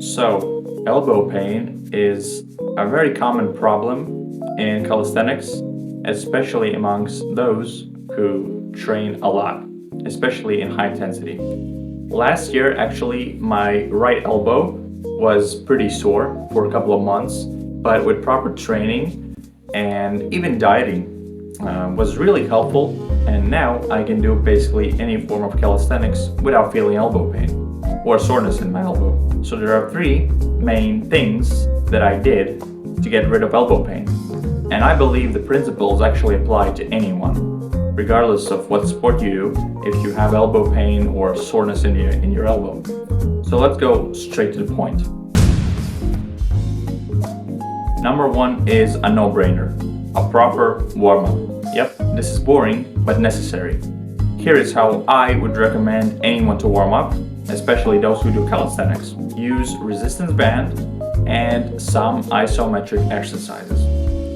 So, elbow pain is a very common problem in calisthenics, especially amongst those who train a lot, especially in high intensity. Last year, actually, my right elbow was pretty sore for a couple of months, but with proper training and even dieting was really helpful, and now I can do basically any form of calisthenics without feeling elbow pain or soreness in my elbow. So there are three main things that I did to get rid of elbow pain. And I believe the principles actually apply to anyone, regardless of what sport you do, if you have elbow pain or soreness in your elbow. So let's go straight to the point. Number one is a no-brainer, a proper warm-up. Yep, this is boring, but necessary. Here is how I would recommend anyone to warm up, especially those who do calisthenics. Use resistance band and some isometric exercises.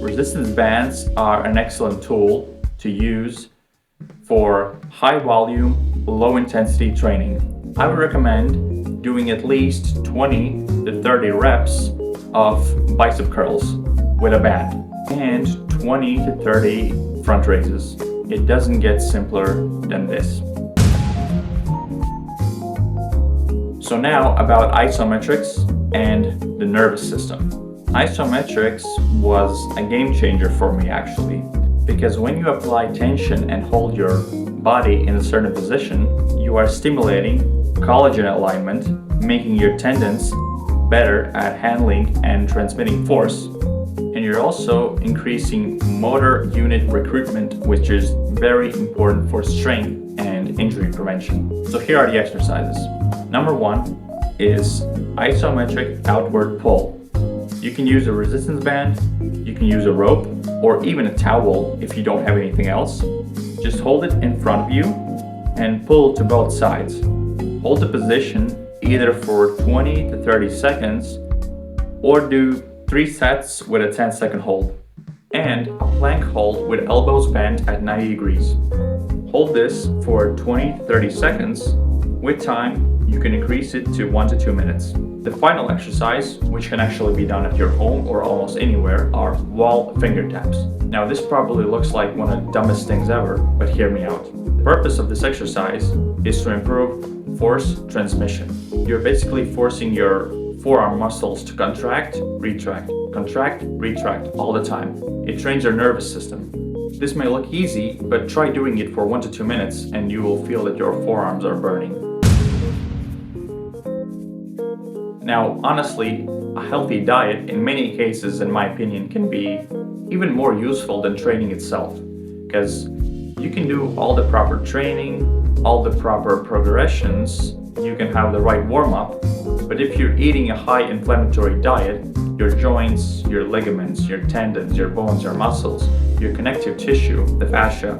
Resistance bands are an excellent tool to use for high volume, low intensity training. I would recommend doing at least 20 to 30 reps of bicep curls with a band and 20 to 30 front raises. It doesn't get simpler than this. So now about isometrics and the nervous system. Isometrics was a game changer for me actually, because when you apply tension and hold your body in a certain position, you are stimulating collagen alignment, making your tendons better at handling and transmitting force. And you're also increasing motor unit recruitment, which is very important for strength and injury prevention. So here are the exercises. Number one is isometric outward pull. You can use a resistance band, you can use a rope, or even a towel if you don't have anything else. Just hold it in front of you and pull to both sides. Hold the position either for 20 to 30 seconds or do 3 sets with a 10-second hold. And a plank hold with elbows bent at 90 degrees. Hold this for 20 to 30 seconds. With time, you can increase it to 1 to 2 minutes. The final exercise, which can actually be done at your home or almost anywhere, are wall finger taps. Now this probably looks like one of the dumbest things ever, but hear me out. The purpose of this exercise is to improve force transmission. You're basically forcing your forearm muscles to contract, retract all the time. It trains your nervous system. This may look easy, but try doing it for 1 to 2 minutes and you will feel that your forearms are burning. Now, honestly, a healthy diet in many cases, in my opinion, can be even more useful than training itself, because you can do all the proper training, all the proper progressions, you can have the right warm-up, but if you're eating a high inflammatory diet, your joints, your ligaments, your tendons, your bones, your muscles, your connective tissue, the fascia,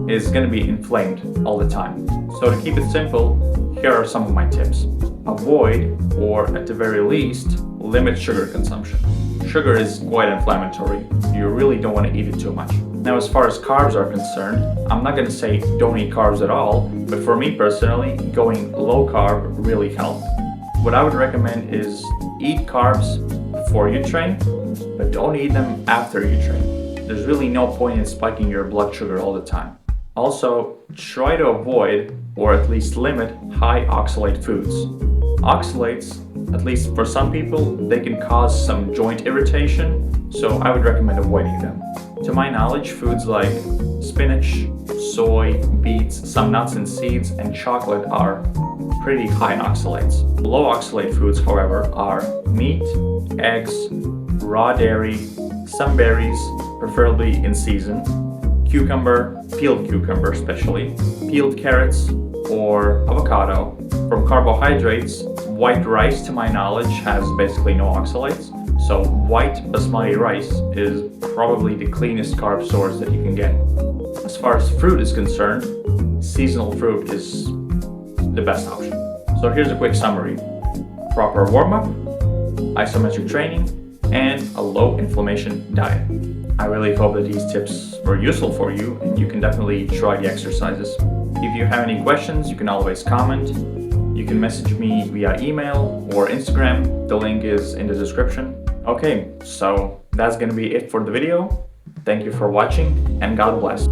is going to be inflamed all the time. So to keep it simple, here are some of my tips. Avoid, or at the very least, limit sugar consumption. Sugar is quite inflammatory. You really don't want to eat it too much. Now, as far as carbs are concerned, I'm not going to say don't eat carbs at all, but for me personally, going low carb really helped. What I would recommend is eat carbs before you train, but don't eat them after you train. There's really no point in spiking your blood sugar all the time. Also, try to avoid, or at least limit, high oxalate foods. Oxalates, at least for some people, they can cause some joint irritation, so I would recommend avoiding them. To my knowledge, foods like spinach, soy, beets, some nuts and seeds, and chocolate are pretty high in oxalates. Low oxalate foods, however, are meat, eggs, raw dairy, some berries, preferably in season, cucumber, peeled cucumber especially, peeled carrots, or avocado. From carbohydrates, white rice, to my knowledge, has basically no oxalates, so white basmati rice is probably the cleanest carb source that you can get. As far as fruit is concerned, seasonal fruit is the best option. So here's a quick summary. Proper warm-up, isometric training, and a low inflammation diet. I really hope that these tips were useful for you and you can definitely try the exercises. If you have any questions, you can always comment. you can message me via email or Instagram. The link is in the description. Okay, so that's gonna be it for the video. Thank you for watching and God bless.